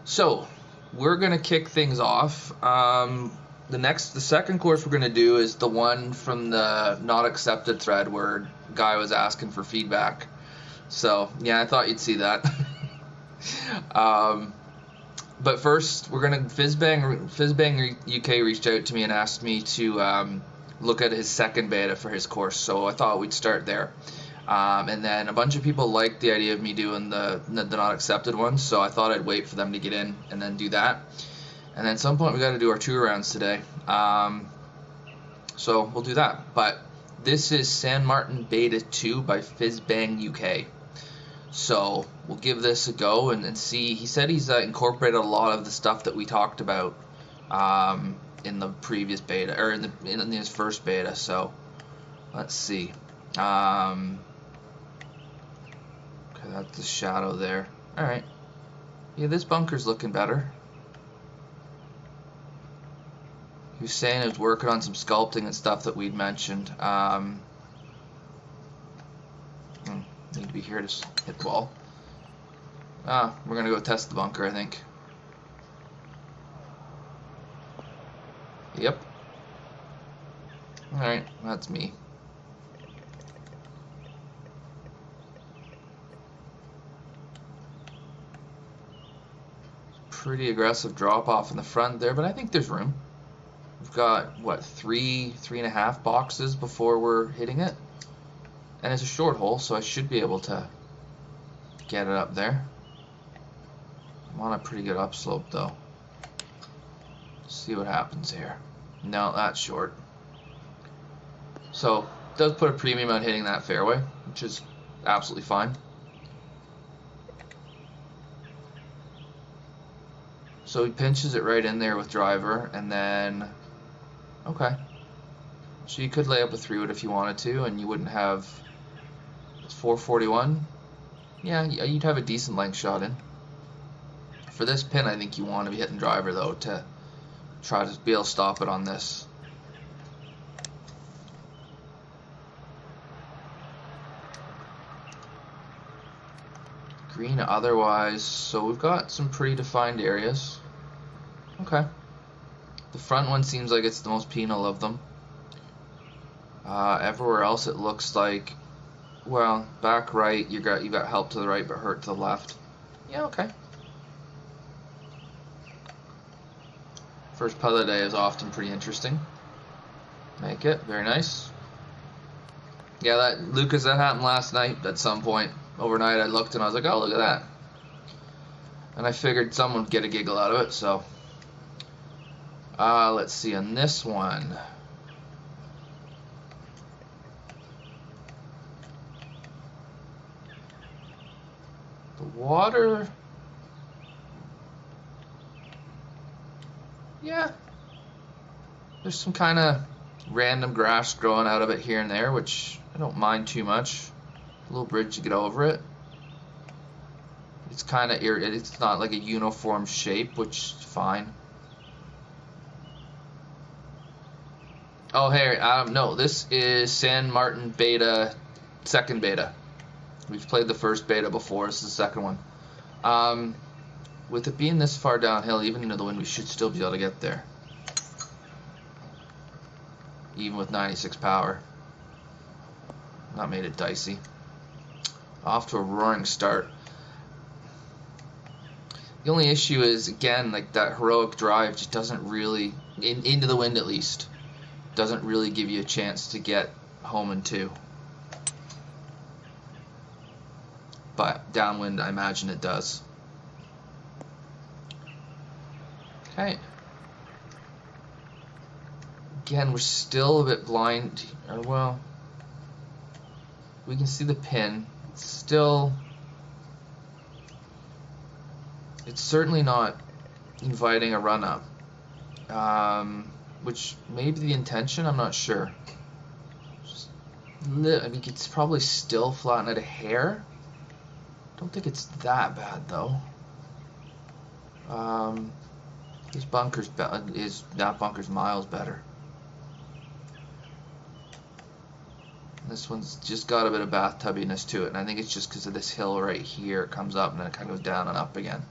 So we're gonna kick things off. The second course we're gonna do is the one from the not accepted thread where guy was asking for feedback. So yeah, I thought you'd see that. But first, we're gonna Fizzbang UK reached out to me and asked me to look at his second beta for his course. So I thought we'd start there. And then a bunch of people liked the idea of me doing the not accepted ones, so I thought I'd wait for them to get in and then do that. And then at some point we got to do our 2 rounds today. So we'll do that. But this is San Martin Beta 2 by Fizzbang UK. So we'll give this a go and see. He said he's incorporated a lot of the stuff that we talked about in the previous beta, or in his first beta. So let's see. Okay, that's the shadow there. Alright. Yeah, this bunker's looking better. He was saying he was working on some sculpting and stuff that we'd mentioned. Need to be here to hit the ball. We're gonna go test the bunker, I think. Yep. Alright, that's me. Pretty aggressive drop off in the front there, but I think there's room. We've got, what, three and a half boxes before we're hitting it. And it's a short hole, so I should be able to get it up there. I'm on a pretty good upslope, though. Let's see what happens here. No, that's short. So, it does put a premium on hitting that fairway, which is absolutely fine. So he pinches it right in there with driver, and then, okay. So you could lay up a 3-wood if you wanted to, and you wouldn't have 441. Yeah, you'd have a decent length shot in. For this pin, I think you want to be hitting driver, though, to try to be able to stop it on this. Green otherwise, so we've got some pretty defined areas. Okay. The front one seems like it's the most penal of them. Everywhere else it looks like, well, back right, you got help to the right but hurt to the left. Yeah, okay. First putt of the day is often pretty interesting. Make it, very nice. Yeah, Lucas, that happened last night at some point. Overnight I looked and I was like, oh, look at that. And I figured someone would get a giggle out of it, so. Let's see, on this one. The water. Yeah. There's some kind of random grass growing out of it here and there, which I don't mind too much. A little bridge to get over it. It's kind of it's not like a uniform shape, which is fine. Oh, hey, no, this is San Martin Beta, second beta. We've played the first beta before, this is the second one. With it being this far downhill, even into the wind, we should still be able to get there. Even with 96 power. That made it dicey. Off to a roaring start. The only issue is, again, like that heroic drive just doesn't really, into the wind at least, doesn't really give you a chance to get home in 2. But downwind, I imagine it does. Okay. Again, we're still a bit blind. Or, well, we can see the pin. It's still, it's certainly not inviting a run up. Which may be the intention, I'm not sure. I mean, it's probably still flattened at a hair. Don't think it's that bad though. This bunker's that bunker's miles better. This one's just got a bit of bathtubiness to it, and I think it's just because of this hill right here. It comes up and then it kind of goes down and up again.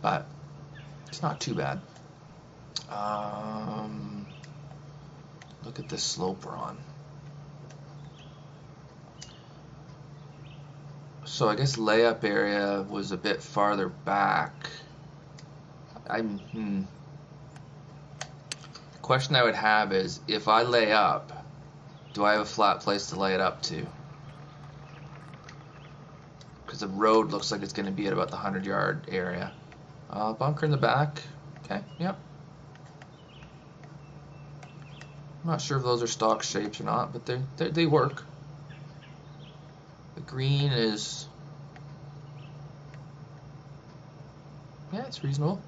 but it's not too bad. Look at this slope we're on. So I guess layup area was a bit farther back. The question I would have is, if I lay up, do I have a flat place to lay it up to? Because the road looks like it's going to be at about the 100-yard area. Bunker in the back. Okay, yep. I'm not sure if those are stock shapes or not, but they work. The green is, yeah, it's reasonable.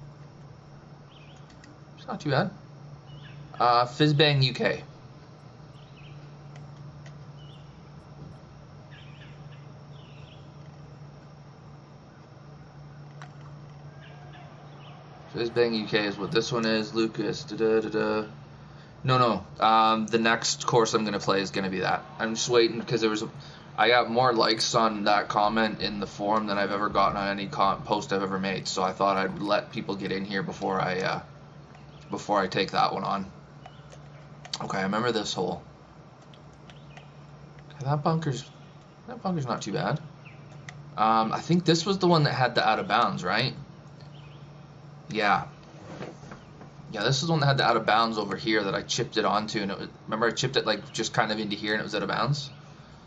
It's not too bad. Fizzbang UK. Fizzbang UK is what this one is. Lucas. No. The next course I'm gonna play is gonna be that. I'm just waiting because I got more likes on that comment in the forum than I've ever gotten on any post I've ever made. So I thought I'd let people get in here before I take that one on. Okay, I remember this hole. Okay, that bunker's not too bad. I think this was the one that had the out of bounds, right? Yeah. Yeah, this is the one that had the out of bounds over here that I chipped it onto, and remember I chipped it like just kind of into here and it was out of bounds?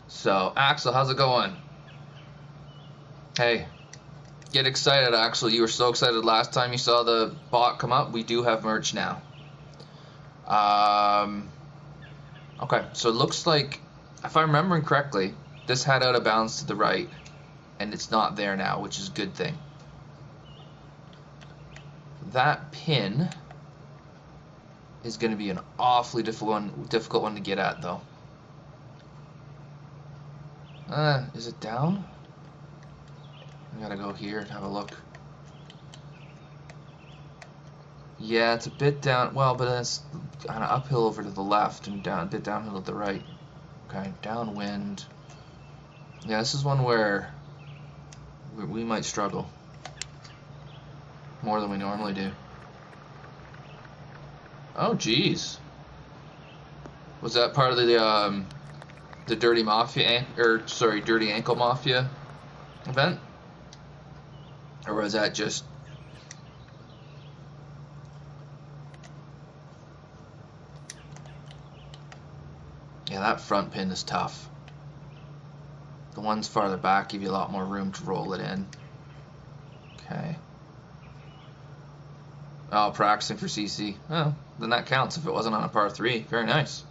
So, Axel, how's it going? Hey, get excited, Axel. You were so excited last time you saw the bot come up. We do have merch now. Okay, so it looks like, if I'm remembering correctly, this had out of bounds to the right, and it's not there now, which is a good thing. That pin is going to be an awfully difficult one to get at, though. Is it down? I gotta go here and have a look. Yeah, it's a bit down. Well, but it's kind of uphill over to the left and a bit downhill to the right. Okay, downwind. Yeah, this is one where we might struggle more than we normally do. Oh, geez. Was that part of the Dirty Mafia, Dirty Ankle Mafia event? Or was that just... Yeah, that front pin is tough. The ones farther back give you a lot more room to roll it in. Okay. Oh, practicing for CC. Oh, then that counts if it wasn't on a par 3. Very nice.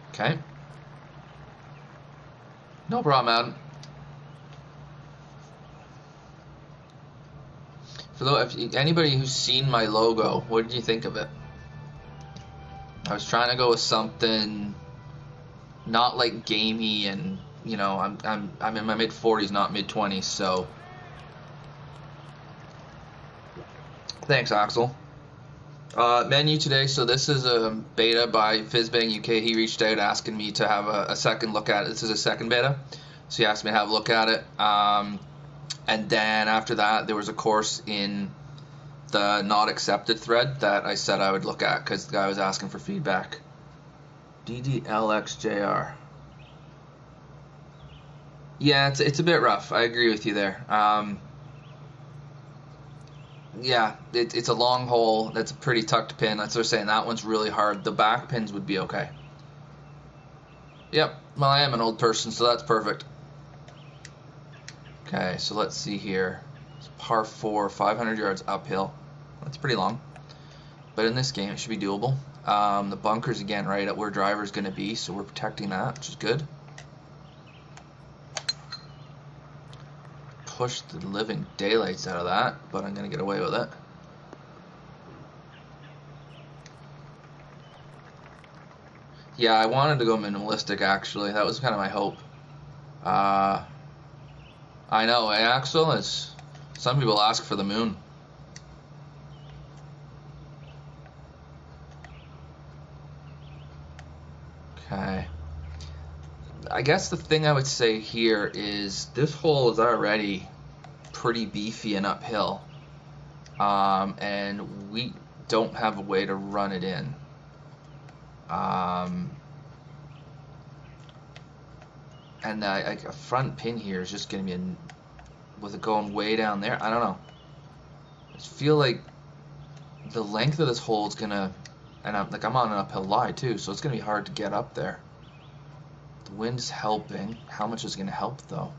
Okay. No problem, Adam. If anybody who's seen my logo, what did you think of it? I was trying to go with something not like gamey, and you know, I'm in my mid-40s, not mid-20s, so thanks, Axel. Menu today, so this is a beta by Fizzbang UK. He reached out asking me to have a second look at it. This is a second beta, so he asked me to have a look at it. And then after that, there was a course in the not accepted thread that I said I would look at because the guy was asking for feedback. DDLXJR. Yeah, it's a bit rough. I agree with you there. Yeah, it's a long hole. That's a pretty tucked pin. That's what they're saying. That one's really hard. The back pins would be okay. Yep. Well, I am an old person, so that's perfect. Okay, so let's see here. It's par 4, 500 yards uphill. That's pretty long. But in this game, it should be doable. The bunker's, again, right at where driver's going to be, so we're protecting that, which is good. Push the living daylights out of that, but I'm going to get away with it. Yeah, I wanted to go minimalistic, actually. That was kind of my hope. I know, Axel? Some people ask for the moon. Okay. I guess the thing I would say here is this hole is already pretty beefy and uphill, and we don't have a way to run it in. And like a front pin here is just going to be with it going way down there. I don't know. I just feel like the length of this hole is gonna, and I'm on an uphill lie too, so it's gonna be hard to get up there. The wind's helping. How much is it gonna help though?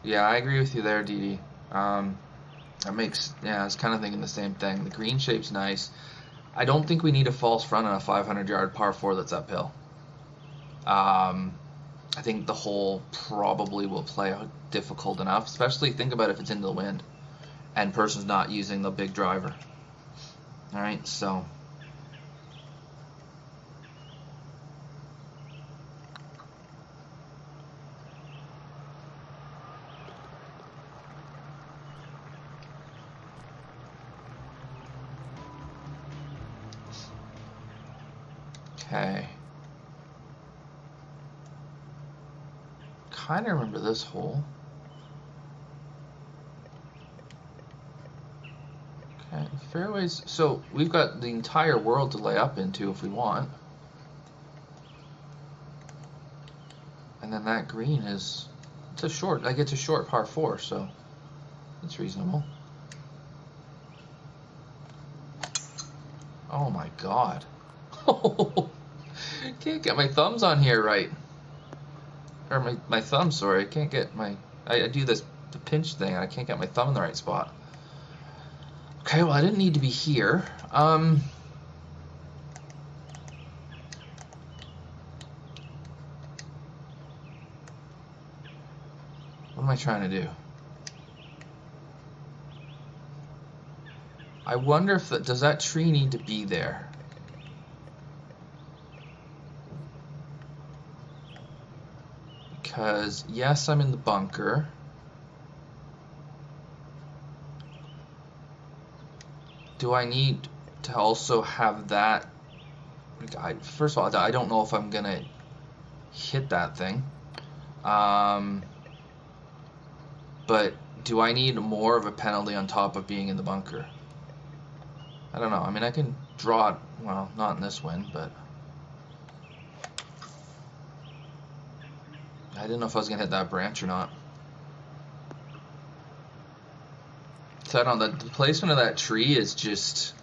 Yeah, I agree with you there, Dee. That makes, yeah, I was kind of thinking the same thing. The green shape's nice. I don't think we need a false front on a 500-yard par 4 that's uphill. I think the hole probably will play out difficult enough, especially think about if it's into the wind and person's not using the big driver. All right, so. Okay. Kind of remember this hole. Okay, fairways. So we've got the entire world to lay up into if we want. And then that green is, it's a short, like it's a short par 4, so it's reasonable. Oh my God. Can't get my thumbs on here right. Or my thumb, sorry. I can't get my, I do the pinch thing and I can't get my thumb in the right spot. Okay, well I didn't need to be here. What am I trying to do? I wonder if that, does that tree need to be there? Because yes, I'm in the bunker. Do I need to also have that? First of all, I don't know if I'm gonna hit that thing. But do I need more of a penalty on top of being in the bunker? I don't know. I mean, I can draw it. Well, not in this wind, but I didn't know if I was gonna hit that branch or not. So I don't know. The placement of that tree is just.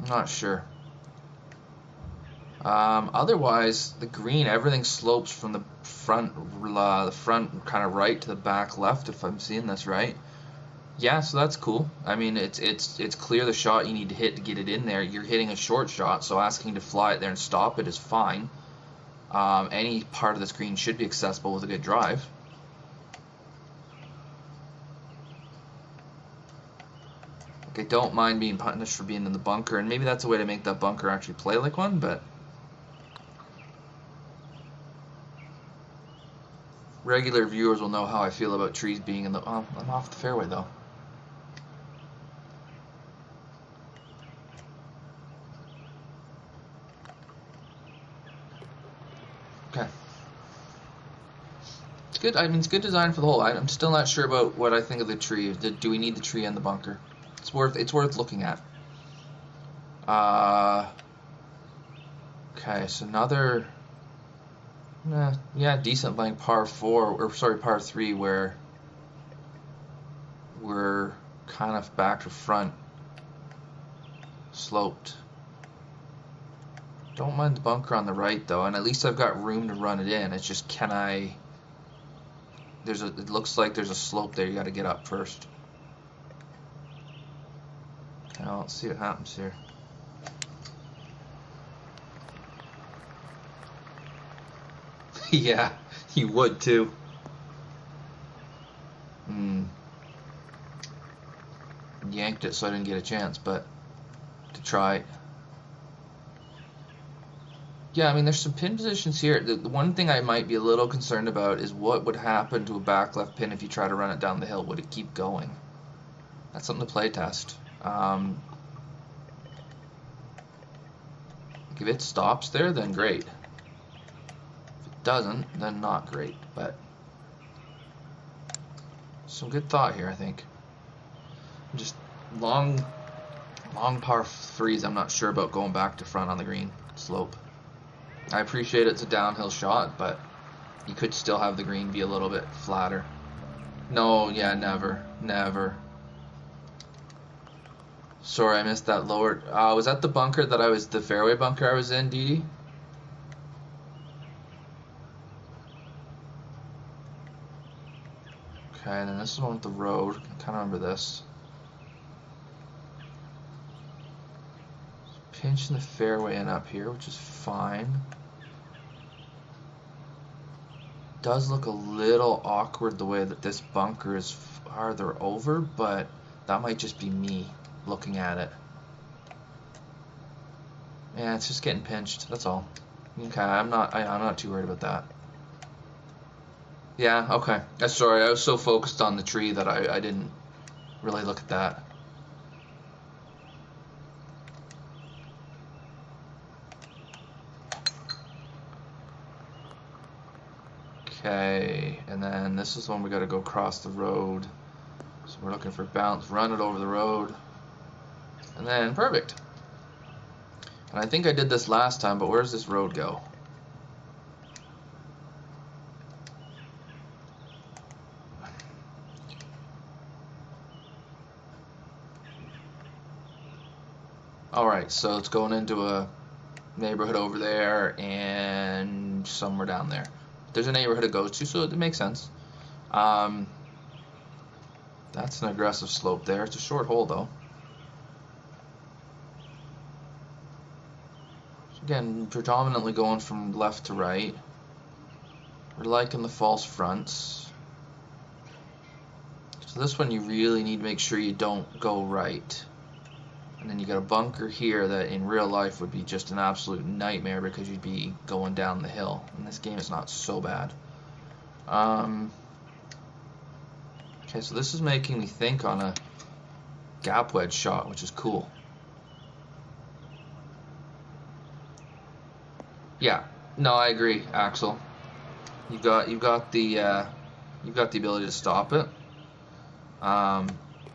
I'm not sure. Otherwise, the green, everything slopes from the front kind of right to the back left. If I'm seeing this right, yeah. So that's cool. I mean, it's clear the shot you need to hit to get it in there. You're hitting a short shot, so asking to fly it there and stop it is fine. Any part of this green should be accessible with a good drive. Like, I don't mind being punished for being in the bunker, and maybe that's a way to make that bunker actually play like one, but. Regular viewers will know how I feel about trees being in the. Oh, I'm off the fairway though. Okay. It's good. I mean, it's good design for the hole. I'm still not sure about what I think of the tree. Do we need the tree and the bunker? It's worth looking at. Okay, so another. Yeah, decent length par 4, or sorry, par 3, where we're kind of back to front, sloped. Don't mind the bunker on the right though, and at least I've got room to run it in. It's just, can I? It looks like there's a slope there. You got to get up first. Now let's see what happens here. Yeah, you would too. Yanked it so I didn't get a chance, but to try. Yeah, I mean, there's some pin positions here. The one thing I might be a little concerned about is what would happen to a back left pin if you try to run it down the hill. Would it keep going? That's something to play test. If it stops there, then great. If it doesn't, then not great. But some good thought here, I think. Just long par threes. I'm not sure about going back to front on the green slope. I appreciate it's a downhill shot, but you could still have the green be a little bit flatter. No, yeah, never. Sorry, I missed that lower. Was that the bunker the fairway bunker I was in, Dee? Okay, and then this is one with the road. I kind of remember this. Pinching the fairway in up here, which is fine. Does look a little awkward the way that this bunker is farther over, but that might just be me looking at it. Yeah, it's just getting pinched. That's all. Okay, I'm not too worried about that. Yeah, okay. Sorry, I was so focused on the tree that I didn't really look at that. Okay, and then this is when we got to go across the road. So we're looking for bounce, run it over the road, and then perfect. And I think I did this last time, but where does this road go? Alright, so it's going into a neighborhood over there and somewhere down there. There's a neighborhood it goes to, so it makes sense. That's an aggressive slope there. It's a short hole, though. So again, predominantly going from left to right. We're liking the false fronts. So this one you really need to make sure you don't go right. And then you got a bunker here that in real life would be just an absolute nightmare because you'd be going down the hill. In this game, it's not so bad. Okay, so this is making me think on a gap wedge shot, which is cool. Yeah, no, I agree, Axel. You've got the ability to stop it.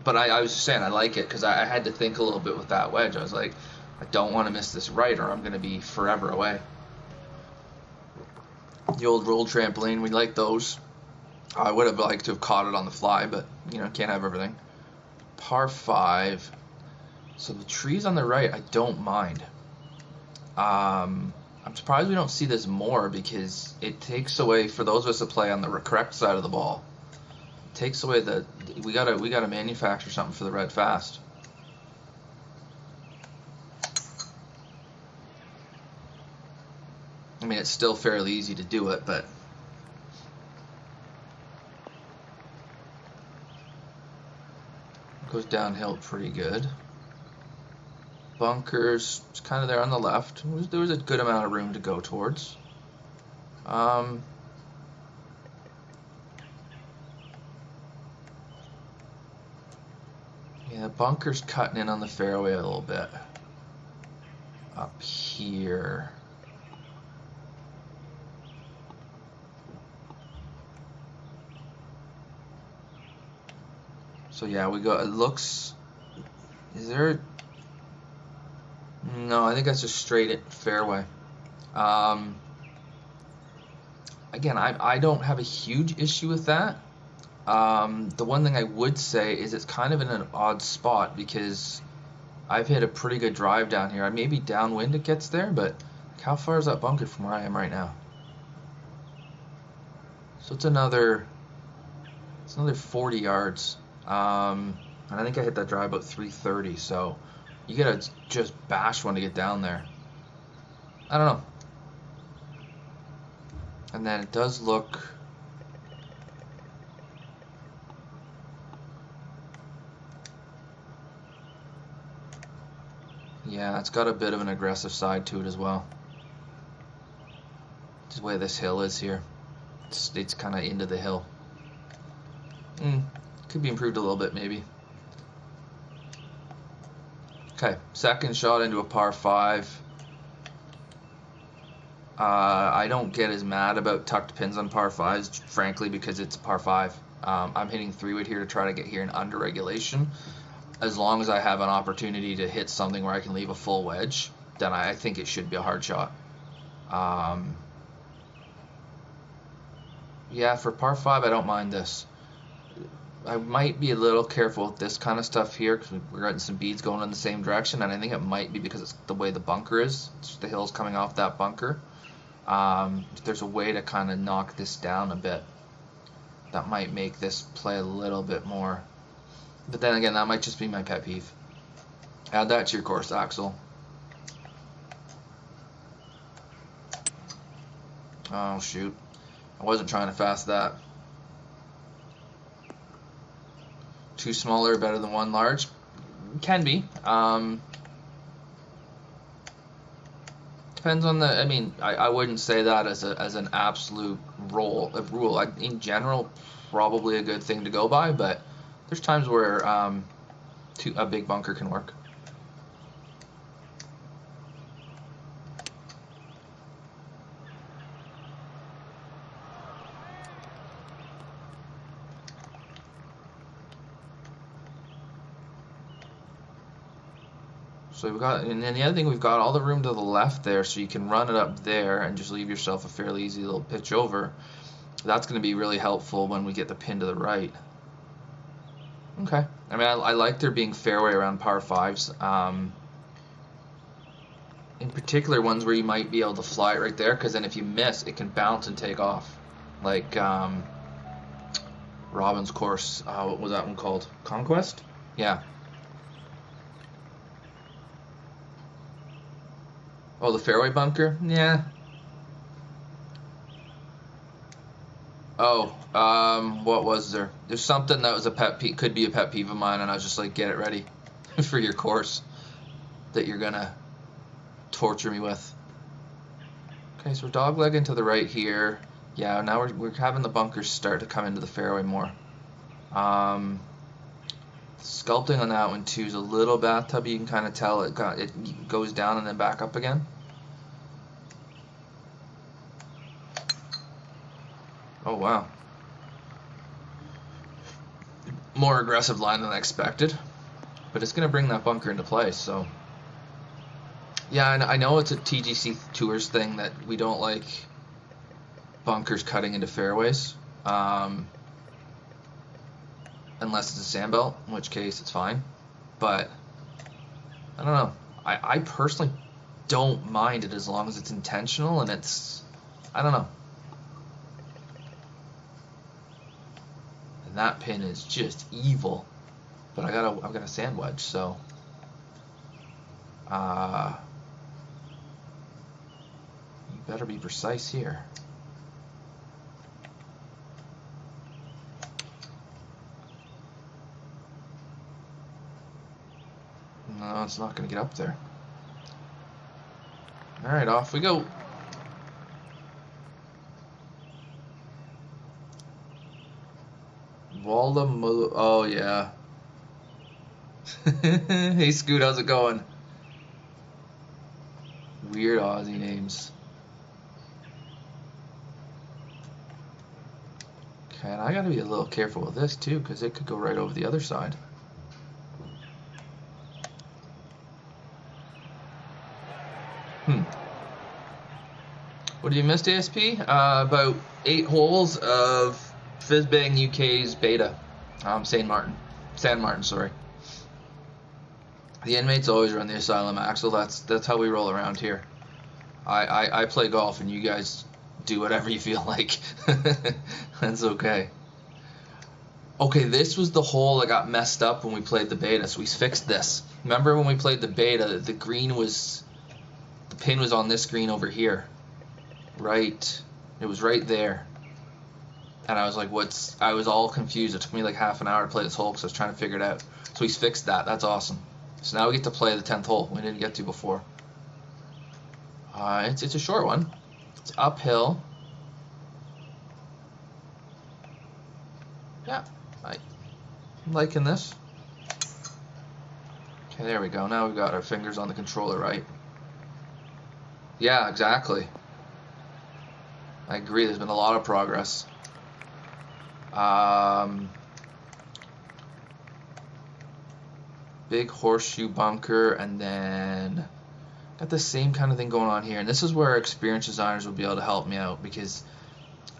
But I was just saying I like it because I had to think a little bit with that wedge. I was like, I don't want to miss this right or I'm going to be forever away. The old roll trampoline, we like those. I would have liked to have caught it on the fly, but you know, can't have everything. Par 5. So the trees on the right, I don't mind. I'm surprised we don't see this more because it takes away, for those of us that play on the correct side of the ball, it takes away the, we gotta manufacture something for the red fast. I mean, it's still fairly easy to do it, but it goes downhill pretty good. Bunkers, it's kind of there on the left. There was a good amount of room to go towards. Yeah, bunker's cutting in on the fairway a little bit. Up here. So yeah, we got, it looks, is there, no, I think that's just straight at fairway. Again, I don't have a huge issue with that. The one thing I would say is it's kind of in an odd spot because I've hit a pretty good drive down here. Maybe downwind it gets there, but how far is that bunker from where I am right now? So it's another 40 yards. And I think I hit that drive about 330, so you gotta just bash one to get down there. I don't know. And then it does look, yeah, it's got a bit of an aggressive side to it as well. the way this hill is here. It's kind of into the hill. Could be improved a little bit, maybe. Okay, second shot into a par 5. I don't get as mad about tucked pins on par 5s, frankly, because it's a par 5. I'm hitting 3-wood here to try to get here in under regulation. As long as I have an opportunity to hit something where I can leave a full wedge, then I think it should be a hard shot. Yeah, for par 5, I don't mind this. I might be a little careful with this kind of stuff here because we're getting some beads going in the same direction, and I think it might be because it's the way the bunker is. It's the hill's coming off that bunker. There's a way to kind of knock this down a bit that might make this play a little bit more. But then again, that might just be my pet peeve. Add that to your course, Axel. Oh, shoot. I wasn't trying to fast that. Two smaller, better than one large? Can be. Depends on the. I mean, I wouldn't say that as an absolute rule. In general, probably a good thing to go by, but there's times where a big bunker can work. So we've got, and then the other thing, we've got all the room to the left there, so you can run it up there and just leave yourself a fairly easy little pitch over. That's going to be really helpful when we get the pin to the right. Okay. I mean, I like there being fairway around par 5s. In particular, ones where you might be able to fly it right there, because then if you miss, it can bounce and take off. Like Robin's course, what was that one called? Conquest? Yeah. Oh, the fairway bunker? Yeah. Oh, what was there? There's something that was a pet peeve, could be a pet peeve of mine, and I was just like, get it ready for your course that you're gonna torture me with. Okay, so we're doglegging to the right here. Yeah, now we're having the bunkers start to come into the fairway more. Sculpting on that one too is a little bathtub. You can kind of tell it goes down and then back up again. Oh wow, more aggressive line than I expected, but it's gonna bring that bunker into play. So yeah, I know it's a TGCTours thing that we don't like bunkers cutting into fairways. Unless it's a sand belt, in which case it's fine. But I don't know. I personally don't mind it as long as it's intentional and it's, I don't know. And that pin is just evil. But I've got a sand wedge, so you better be precise here. No, it's not going to get up there. Alright, off we go. Oh, yeah. Hey, Scoot, how's it going? Weird Aussie names. Okay, and I got to be a little careful with this, too, because it could go right over the other side. What have you missed, ASP? About 8 holes of Fizzbanguk UK's beta. San Martin, sorry. The inmates always run the asylum, Axel. That's how we roll around here. I play golf and you guys do whatever you feel like. That's okay. Okay, this was the hole that got messed up when we played the beta, so we fixed this. Remember when we played the beta, the pin was on this green over here. Right, it was right there. And I was like, I was all confused. It took me like half an hour to play this hole because I was trying to figure it out. So he's fixed that. That's awesome. So now we get to play the 10th hole we didn't get to before. It's a short one. It's uphill. Yeah, I'm liking this. Okay, there we go. Now we've got our fingers on the controller, right? Yeah, exactly. I agree. There's been a lot of progress. Big horseshoe bunker, and then got the same kind of thing going on here. And this is where experienced designers will be able to help me out, because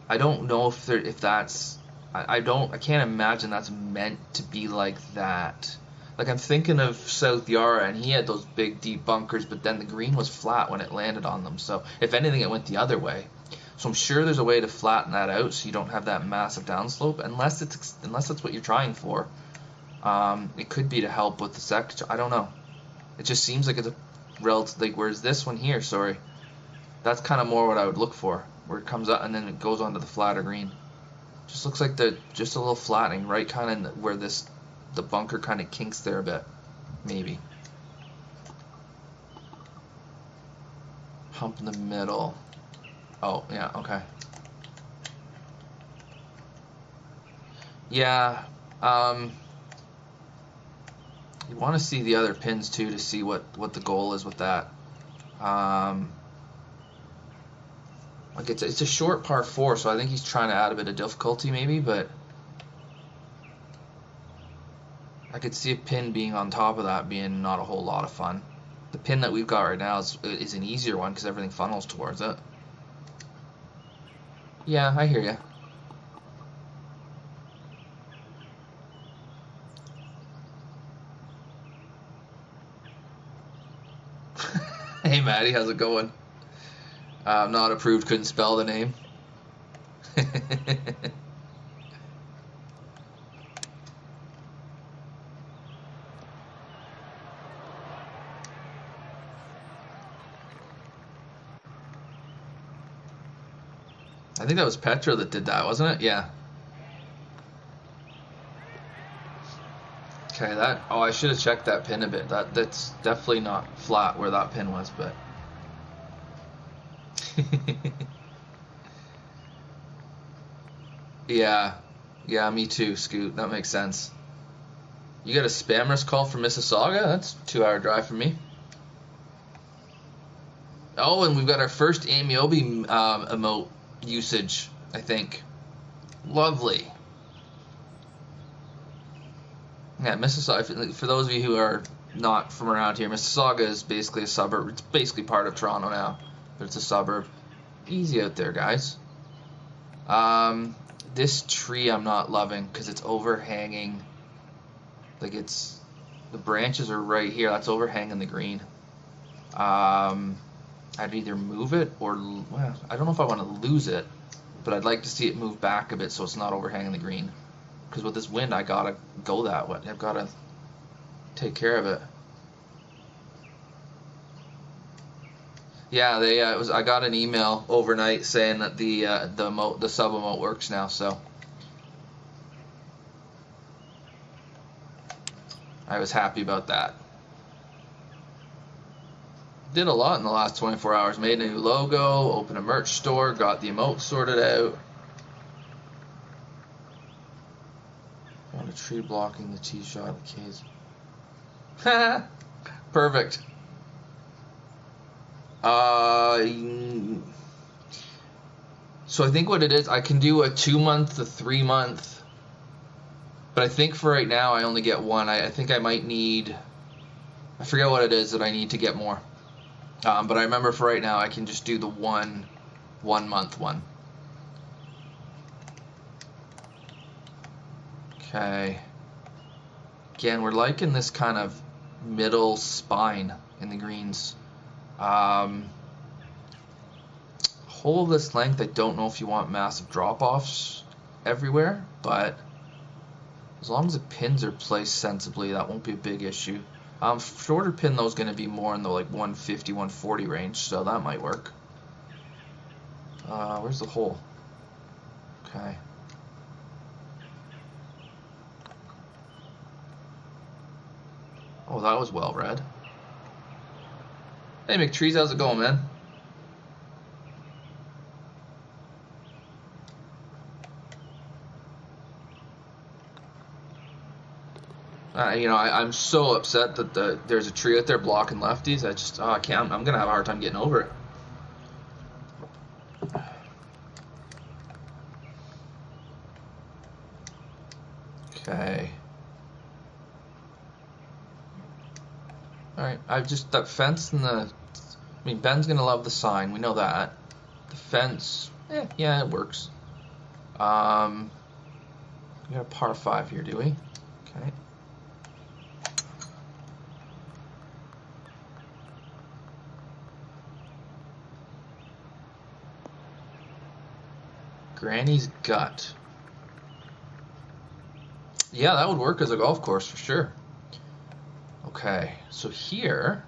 I don't know if that's I can't imagine that's meant to be like that. Like, I'm thinking of South Yarra, and he had those big deep bunkers, but then the green was flat when it landed on them. So if anything, it went the other way. So I'm sure there's a way to flatten that out so you don't have that massive downslope, unless that's what you're trying for. It could be to help with the sector. I don't know. It just seems like it's a relative. Like, whereas this one here, sorry, that's kind of more what I would look for, where it comes out and then it goes onto the flatter green. Just looks like just a little flattening, right? Kind of where the bunker kind of kinks there a bit, maybe. Hump in the middle. Oh, yeah, okay. Yeah, you want to see the other pins too to see what the goal is with that. Like, it's a short par 4, so I think he's trying to add a bit of difficulty maybe, but I could see a pin being on top of that being not a whole lot of fun. The pin that we've got right now is an easier one because everything funnels towards it. Yeah, I hear you. Hey Maddie, how's it going? Not approved, couldn't spell the name. I think that was Petra that did that, wasn't it? Yeah. Okay, I should have checked that pin a bit. That's definitely not flat where that pin was, but yeah. Yeah, me too, Scoot. That makes sense. You got a spammers call from Mississauga? That's a 2-hour drive from me. Oh, and we've got our first Amiobi emote usage, I think. Lovely. Yeah, Mississauga, for those of you who are not from around here, Mississauga is basically a suburb. It's basically part of Toronto now, but it's a suburb. Easy out there, guys. This tree I'm not loving because it's overhanging. Like, the branches are right here. That's overhanging the green. I'd either move it or, well, I don't know if I want to lose it, but I'd like to see it move back a bit so it's not overhanging the green. Because with this wind, I gotta go that way. I've gotta take care of it. Yeah, I got an email overnight saying that the sub emote works now. So I was happy about that. Did a lot in the last 24 hours. Made a new logo, opened a merch store, got the emote sorted out. Found a tree blocking the tee shot of the K's. Perfect. So I think what it is, I can do a 2-month, a 3-month, but I think for right now I only get one. I think I might need, I forget what it is that I need to get more. But I remember for right now I can just do the one month one. Okay. Again, we're liking this kind of middle spine in the greens. Whole of this length, I don't know if you want massive drop-offs everywhere, but as long as the pins are placed sensibly, that won't be a big issue. Shorter pin though is going to be more in the like 150, 140 range, so that might work. Where's the hole? Okay. Oh, that was well read. Hey McTrees, how's it going, man? You know, I'm so upset that there's a tree out there blocking lefties. I just, I can't. I'm gonna have a hard time getting over it. Okay. All right. I've just that fence and the. I mean, Ben's gonna love the sign. We know that. The fence, yeah, it works. We got a par 5 here, do we? Okay. Granny's Gut. Yeah, that would work as a golf course for sure. Okay, so here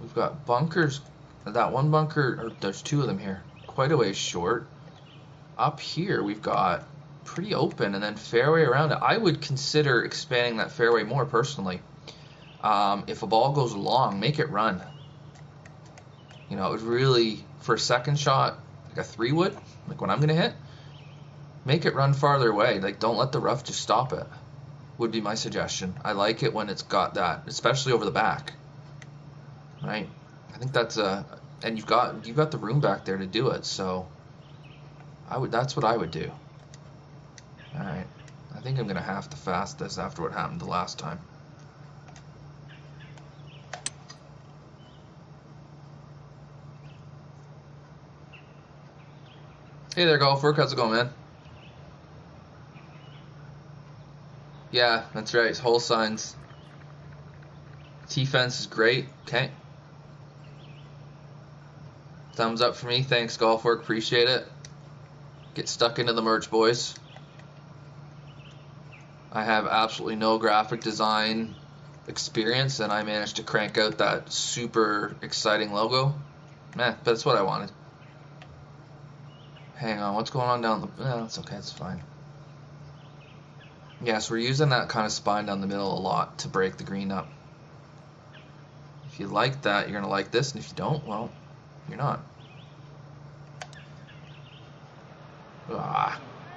we've got bunkers. That one bunker, or there's 2 of them here, quite a ways short. Up here we've got pretty open, and then fairway around it. I would consider expanding that fairway more personally. If a ball goes long, make it run. You know, it would really, for a second shot, like a 3 wood, like when I'm gonna hit, make it run farther away. Like, don't let the rough just stop it. Would be my suggestion. I like it when it's got that, especially over the back. Right? I think that's and you've got the room back there to do it. So that's what I would do. All right. I think I'm gonna have to fast this after what happened the last time. Hey there, golfer. How's it going, man? Yeah, that's right. Hole signs. T-fence is great. Okay. Thumbs up for me. Thanks, golf work. Appreciate it. Get stuck into the merch, boys. I have absolutely no graphic design experience, and I managed to crank out that super exciting logo. But that's what I wanted. Hang on, what's going on down the... that's okay, it's fine. Yeah, so we're using that kind of spine down the middle a lot to break the green up. If you like that, you're going to like this, and if you don't, well, you're not.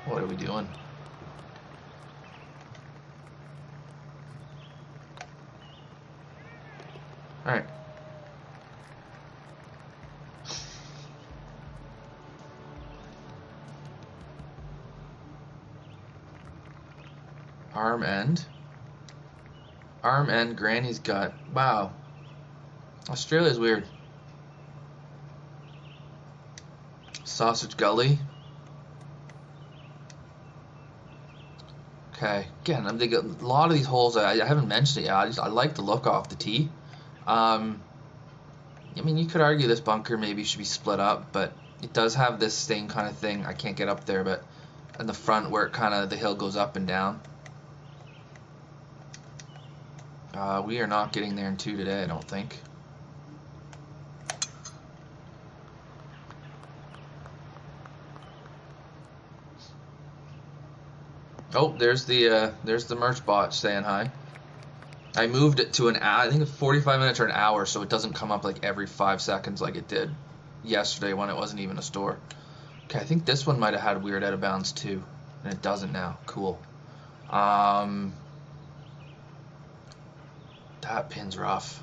What are we doing? Alright. Arm end. Arm end, Granny's Gut. Wow. Australia's weird. Sausage Gully. Okay. Again, I'm thinking a lot of these holes, I haven't mentioned it yet. I like the look off the tee. I mean, you could argue this bunker maybe should be split up, but it does have this same kind of thing. I can't get up there, but in the front where it kind of, the hill goes up and down. We are not getting there in 2 today, I don't think. Oh, there's the merch bot saying hi. I moved it to I think 45 minutes or an hour, so it doesn't come up like every 5 seconds like it did yesterday when it wasn't even a store. Okay, I think this one might have had weird out of bounds too, and it doesn't now. Cool. That pin's rough.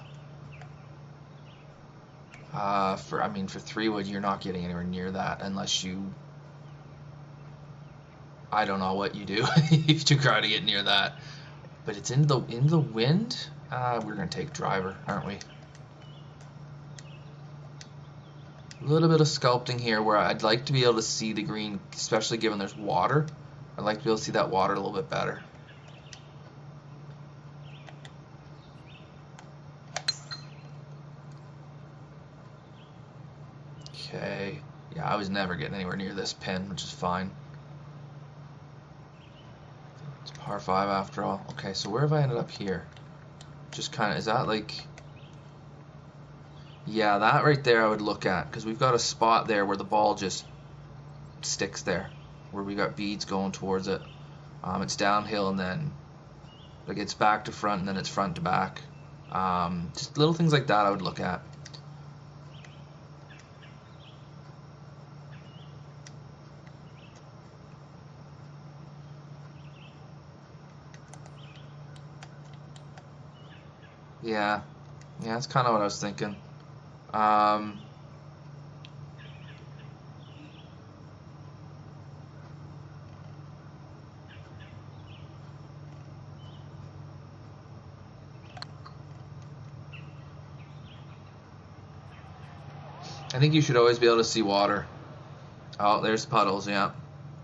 For 3 wood, you're not getting anywhere near that unless you... I don't know what you do if you try to get near that. But it's in the wind. We're gonna take driver, aren't we? A little bit of sculpting here where I'd like to be able to see the green, especially given there's water. I'd like to be able to see that water a little bit better. Okay. Yeah, I was never getting anywhere near this pin, which is fine. It's par 5 after all. Okay, so where have I ended up here? Just kind of, is that like... Yeah, that right there I would look at, because we've got a spot there where the ball just sticks there, where we got beads going towards it. It's downhill and then like it's back to front and then it's front to back. Just little things like that I would look at. Yeah, yeah, that's kind of what I was thinking. Um, I think you should always be able to see water. Oh, there's puddles, yeah.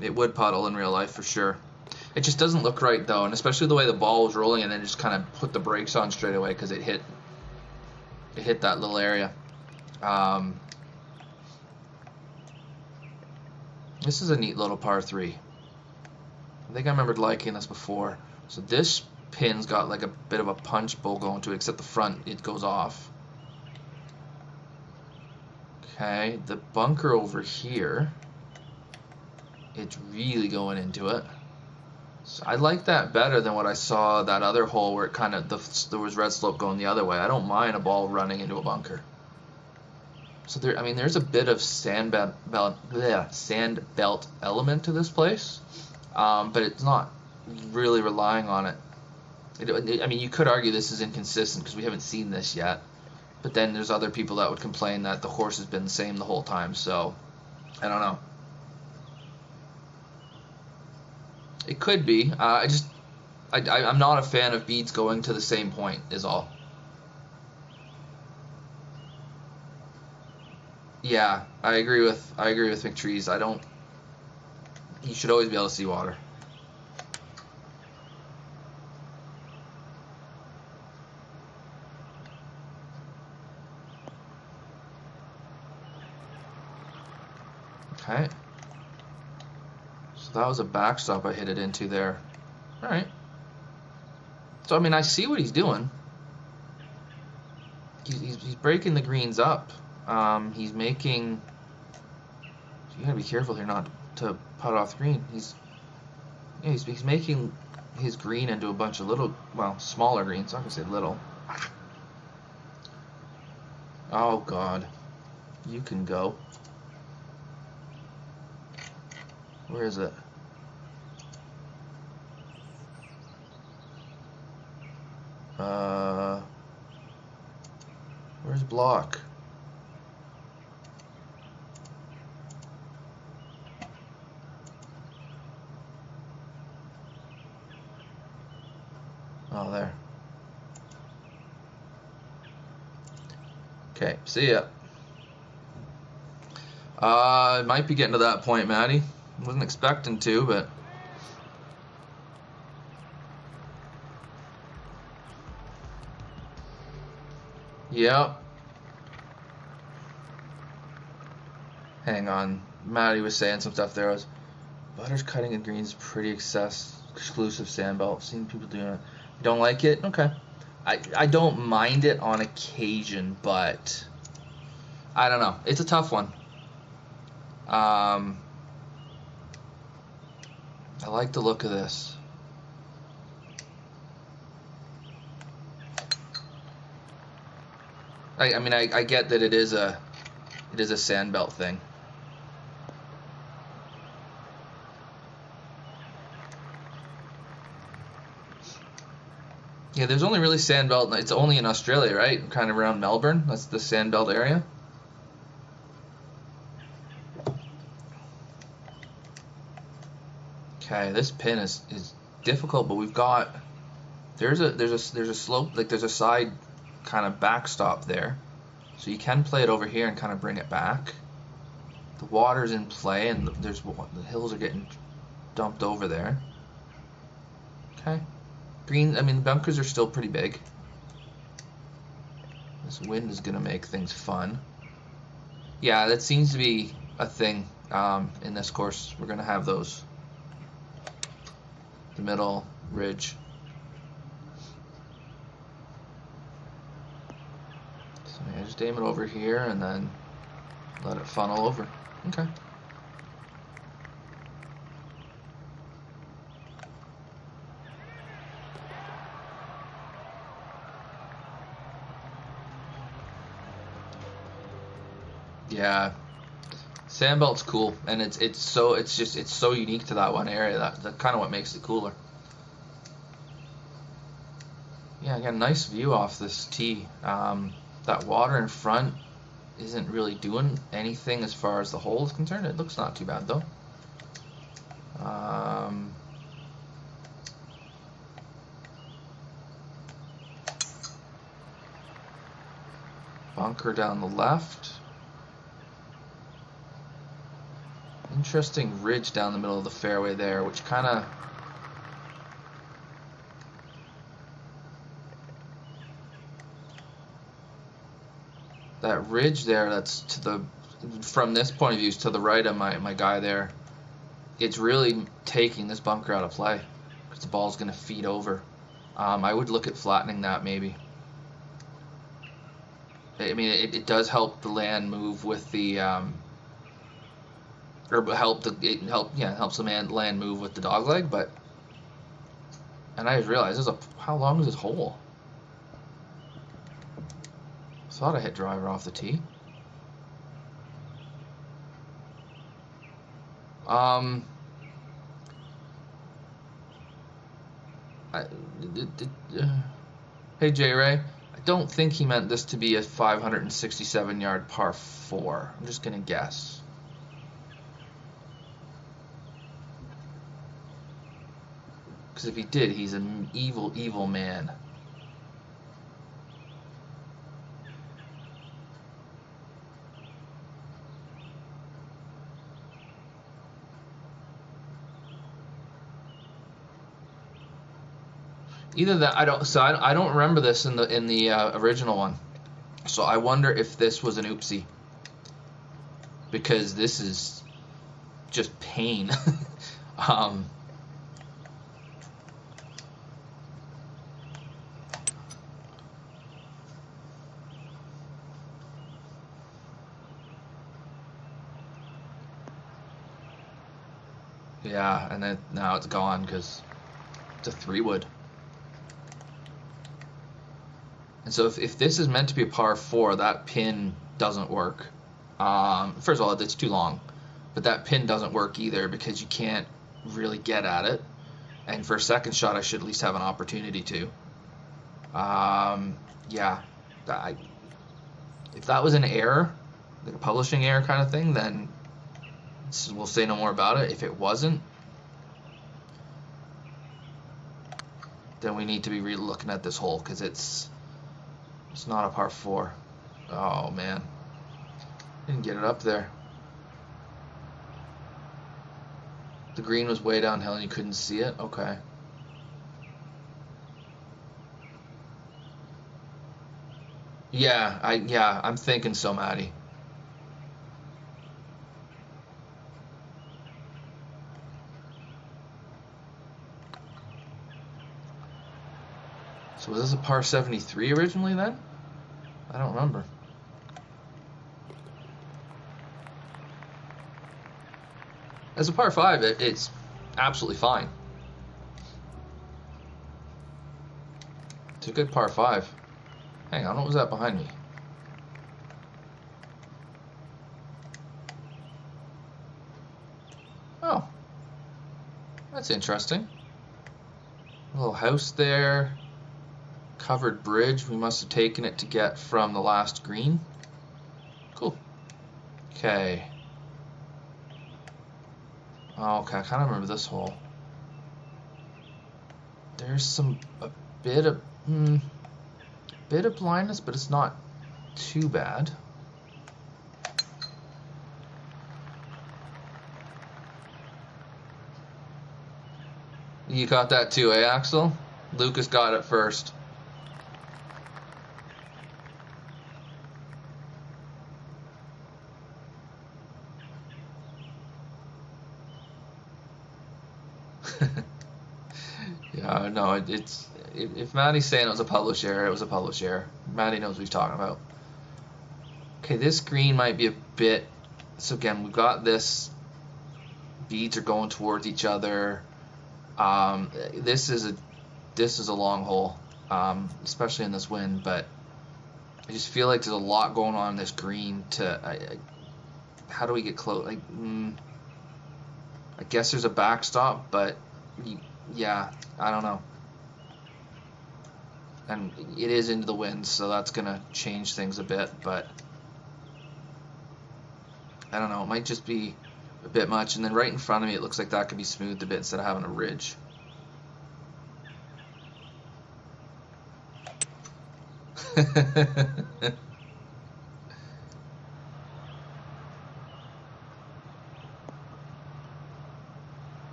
It would puddle in real life for sure. It just doesn't look right though, and especially the way the ball was rolling and then just kind of put the brakes on straight away because it hit that little area. Um, this is a neat little par 3. I think I remembered liking this before. So this pin's got like a bit of a punch bowl going to it, except the front, it goes off. Okay, the bunker over here, it's really going into it. So I like that better than what I saw that other hole where it kind of there was red slope going the other way. I don't mind a ball running into a bunker. So there, I mean, there's a bit of sand belt element to this place, but it's not really relying on it. I mean, you could argue this is inconsistent because we haven't seen this yet, but then there's other people that would complain that the horse has been the same the whole time. So I don't know. It could be. I'm not a fan of beads going to the same point. Is all. Yeah, I agree with McTrees. I don't. You should always be able to see water. Okay. So that was a backstop I hit it into there. All right. So I mean, I see what he's doing. He's breaking the greens up. He's making. So you gotta be careful here not to putt off the green. He's making his green into a bunch of little, well, smaller greens. I'm not gonna say little. Oh God, you can go. Where is it? Where's block? Oh, there. Okay, see ya. It might be getting to that point, Maddie. Wasn't expecting to, but yeah. Hang on. Maddie was saying some stuff there. Butters cutting in greens pretty exclusive sandbelt. Seen people doing it. You don't like it? Okay. I don't mind it on occasion, but I don't know. It's a tough one. I like the look of this. I mean, I get that it is a sandbelt thing. Yeah, there's only really sandbelt. It's only in Australia, right? Kind of around Melbourne. That's the sandbelt area. Okay, this pin is difficult, but we've got there's a slope, like there's a side kind of backstop there, so you can play it over here and kind of bring it back. The water's in play, and the hills are getting dumped over there. Okay. Green, I mean, bunkers are still pretty big. This wind is going to make things fun. Yeah, that seems to be a thing in this course. We're going to have those. The middle, ridge. So yeah, just aim it over here and then let it funnel over. Okay. Yeah, sandbelt's cool, and it's so unique to that one area. That's kind of what makes it cooler. Yeah, Yeah, I got a nice view off this tee. That water in front isn't really doing anything as far as the hole is concerned. It looks not too bad though. Bunker down the left. Interesting ridge down the middle of the fairway there, which kind of... That ridge there, that's to the... From this point of view, is to the right of my guy there. It's really taking this bunker out of play because the ball's going to feed over. I would look at flattening that maybe. I mean, it does help the land move with the... or helps the land move with the dog leg, but... And I just realized, how long is this hole? Thought I hit driver off the tee. Hey J Ray, I don't think he meant this to be a 567-yard par 4. I'm just gonna guess. Because if he did, he's an evil, evil man. Either that, I don't remember this in the original one, so I wonder if this was an oopsie, because this is just pain. Yeah, and then now it's gone because it's a 3-wood. And so if this is meant to be a par 4, that pin doesn't work. First of all, it's too long, but that pin doesn't work either because you can't really get at it. And for a second shot, I should at least have an opportunity to. Yeah, if that was an error, like a publishing error kind of thing, then we'll say no more about it. If it wasn't, then we need to be really looking at this hole because it's not a par 4. Oh man, didn't get it up there. The green was way downhill and you couldn't see it. Okay. Yeah, I'm thinking so, Maddie. So was this a par 73 originally then? I don't remember. As a par 5, it's absolutely fine. It's a good par 5. Hang on, what was that behind me? Oh, that's interesting. A little house there. Covered bridge. We must have taken it to get from the last green. Cool. Okay. Okay, I kind of remember this hole. There's a bit of blindness, but it's not too bad. You got that too, eh, Axel? Lucas got it first. Yeah, no, if Maddie's saying it was a published error, it was a published error. Maddie knows what he's talking about. Okay, this green might be a bit... So again, we've got this. Beads are going towards each other. This is a long hole, especially in this wind. But I just feel like there's a lot going on in this green. How do we get close? Like, I guess there's a backstop, but yeah, I don't know. And it is into the wind, so that's going to change things a bit, but I don't know, it might just be a bit much. And then right in front of me, it looks like that could be smoothed a bit instead of having a ridge.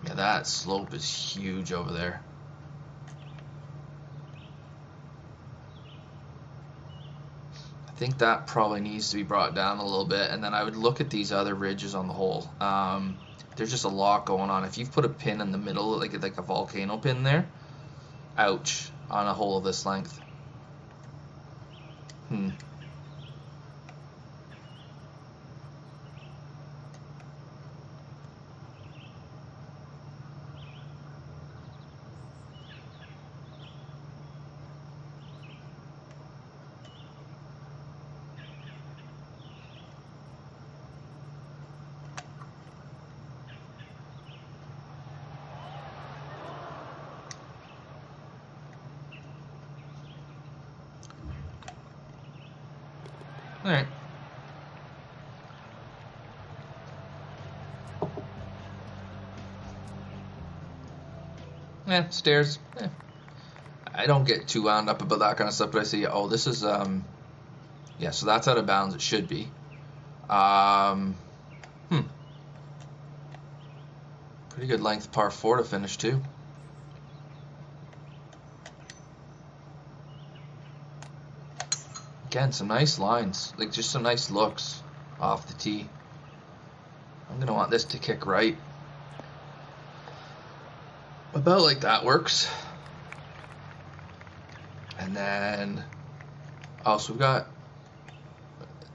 Yeah, that slope is huge over there. I think that probably needs to be brought down a little bit, and then I would look at these other ridges on the hole. There's just a lot going on. If you've put a pin in the middle, like a volcano pin there, ouch, on a hole of this length. All right. Yeah, stairs. I don't get too wound up about that kind of stuff, but I see, oh, this is, yeah, so that's out of bounds. It should be. Pretty good length par 4 to finish, too. Again, some nice lines, like just some nice looks off the tee. I'm going to want this to kick right. About like that works. And then, oh, so we've got,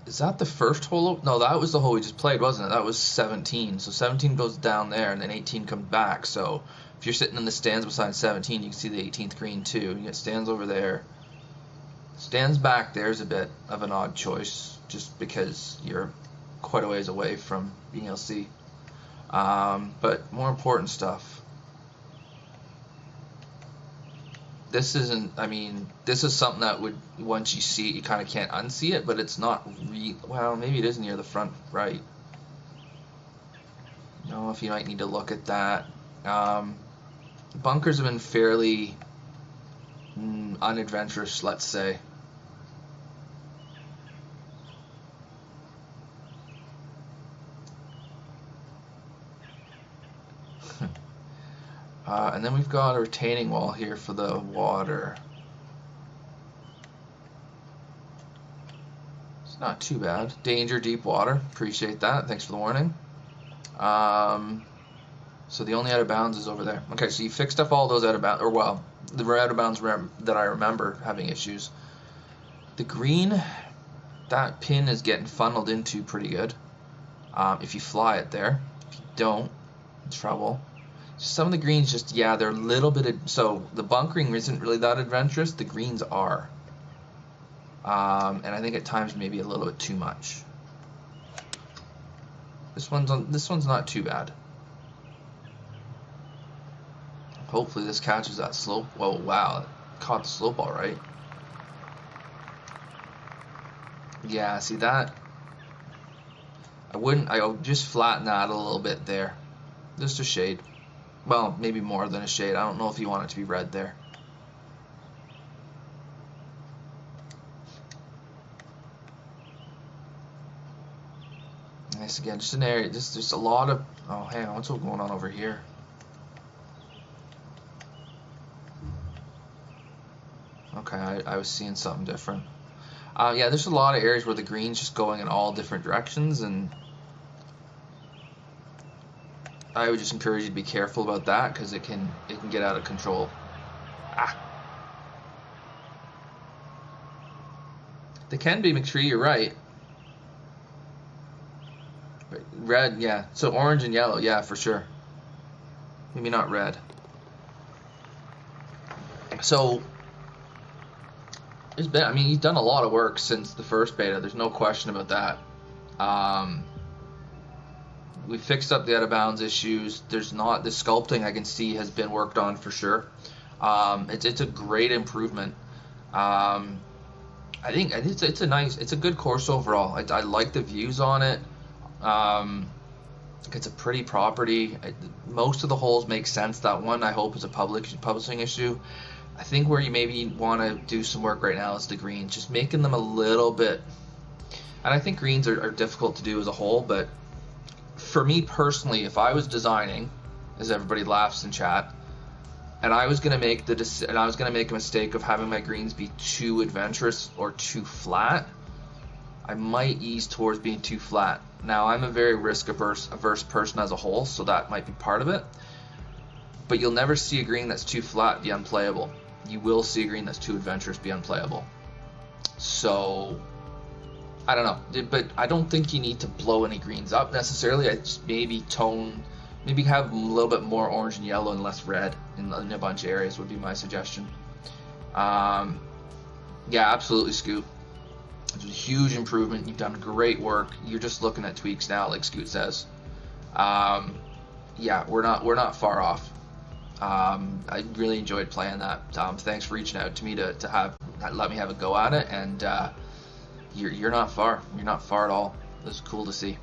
is that the first hole? No, that was the hole we just played, wasn't it? That was 17. So 17 goes down there, and then 18 comes back. So if you're sitting in the stands beside 17, you can see the 18th green too. You get stands over there. Stands back there's a bit of an odd choice, just because you're quite a ways away from being able to see. But more important stuff. This isn't, I mean, this is something that would, once you see it, you kind of can't unsee it, but it's not well, maybe it is near the front right. I don't know if you might need to look at that. Bunkers have been fairly unadventurous, let's say. And then we've got a retaining wall here for the water. It's not too bad. Danger, deep water. Appreciate that. Thanks for the warning. So the only out of bounds is over there. Okay, so you fixed up all those out of bounds, or well, the out of bounds that I remember having issues. The green, that pin is getting funneled into pretty good. If you fly it there. If you don't, trouble. Some of the greens just, yeah, they're a little bit, so the bunkering isn't really that adventurous, the greens are. And I think at times maybe a little bit too much. This one's not too bad. Hopefully this catches that slope. Whoa, wow, it caught the slope all right. Yeah, see that? I would just flatten that a little bit there. Just a shade. Well, maybe more than a shade. I don't know if you want it to be red there. Nice again, just an area. Just a lot of. Oh, hang on, what's going on over here? Okay, I was seeing something different. Yeah, there's a lot of areas where the green's just going in all different directions, and I would just encourage you to be careful about that because it can get out of control. They can be McTree, you're right. Red, yeah. So orange and yellow, yeah, for sure. Maybe not red. So there's been, I mean, he's done a lot of work since the first beta. There's no question about that. We fixed up the out of bounds issues. There's not the sculpting I can see has been worked on for sure. It's a great improvement. I think it's a good course overall. I like the views on it. It's a pretty property. Most of the holes make sense. That one I hope is a publishing issue. I think where you maybe want to do some work right now is the greens, just making them a little bit. And I think greens are difficult to do as a whole, but for me personally, if I was designing, as everybody laughs in chat, and I was gonna make a mistake of having my greens be too adventurous or too flat, I might ease towards being too flat. Now I'm a very risk averse person as a whole, so that might be part of it. But you'll never see a green that's too flat be unplayable. You will see a green that's too adventurous be unplayable. So I don't know, but I don't think you need to blow any greens up necessarily. I just maybe have a little bit more orange and yellow and less red in a bunch of areas would be my suggestion. Yeah, absolutely, Scoot. It's a huge improvement. You've done great work. You're just looking at tweaks now, like Scoot says. Yeah, we're not far off. I really enjoyed playing that. Thanks for reaching out to me to let me have a go at it, and you're not far. You're not far at all. It was cool to see.